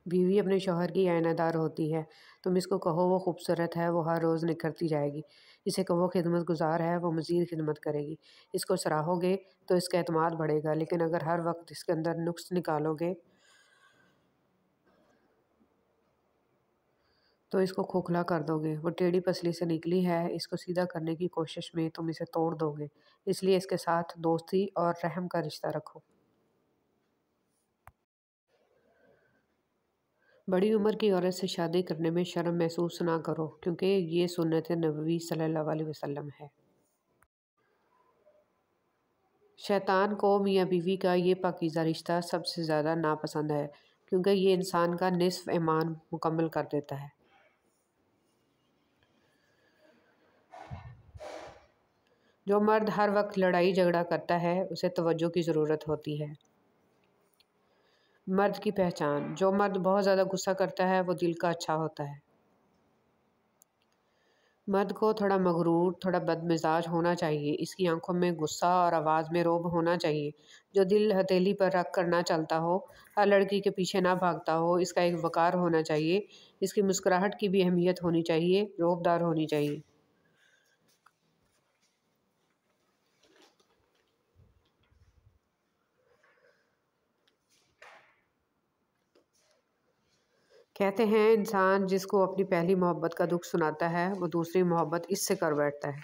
بیوی اپنے شوہر کی آئینہ دار ہوتی ہے۔ تم اس کو کہو وہ خوبصورت ہے، وہ ہر روز نکھرتی جائے گی۔ اسے کہو خدمت گزار ہے، وہ مزید خدمت کرے گی۔ اس کو سراہو گے تو اس کا اعتماد بڑھے گا، لیکن اگر ہر وقت اس کے اندر نقص نکالو گے تو اس کو کھوکھلا کر دو گے۔ وہ ٹیڑھی پسلی سے نکلی ہے، اس کو سیدھا کرنے کی کوشش میں تم اسے توڑ دو گے۔ اس لیے اس کے ساتھ دوستی اور رحم کا رشتہ رکھو۔ بڑی عمر کی عورت سے شادی کرنے میں شرم محسوس نہ کرو، کیونکہ یہ سنت نبوی صلی اللہ علیہ وسلم ہے۔ شیطان کو میاں بیوی کا یہ پاکیزہ رشتہ سب سے زیادہ ناپسند ہے، کیونکہ یہ انسان کا نصف ایمان مکمل کر دیتا ہے۔ جو مرد ہر وقت لڑائی جھگڑا کرتا ہے اسے توجہ کی ضرورت ہوتی ہے۔ مرد کی پہچان: جو مرد بہت زیادہ غصہ کرتا ہے وہ دل کا اچھا ہوتا ہے۔ مرد کو تھوڑا مغرور، تھوڑا بد مزاج ہونا چاہیے۔ اس کی آنکھوں میں غصہ اور آواز میں رعب ہونا چاہیے۔ جو دل ہتھیلی پر رکھ کر نہ چلتا ہو، ہر لڑکی کے پیچھے نہ بھاگتا ہو۔ اس کا ایک وقار ہونا چاہیے۔ اس کی مسکراہٹ کی بھی اہمیت ہونی چاہیے، رعب دار ہونی چاہیے۔ کہتے ہیں انسان جس کو اپنی پہلی محبت کا دکھ سناتا ہے وہ دوسری محبت اس سے کر بیٹھتا ہے۔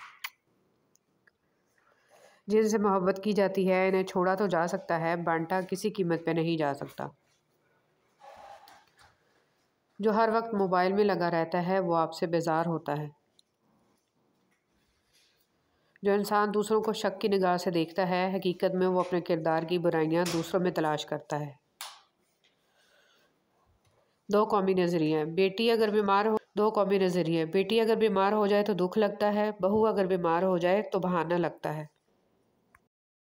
جن سے محبت کی جاتی ہے انہیں چھوڑا تو جا سکتا ہے، بانٹا کسی قیمت پہ نہیں جا سکتا۔ جو ہر وقت موبائل میں لگا رہتا ہے وہ آپ سے بیزار ہوتا ہے۔ جو انسان دوسروں کو شک کی نگاہ سے دیکھتا ہے حقیقت میں وہ اپنے کردار کی برائیاں دوسروں میں تلاش کرتا ہے۔ دو قومی نظریے: بیٹی اگر بیمار ہو جائے تو دکھ لگتا ہے، بہو اگر بیمار ہو جائے تو بہانہ لگتا ہے۔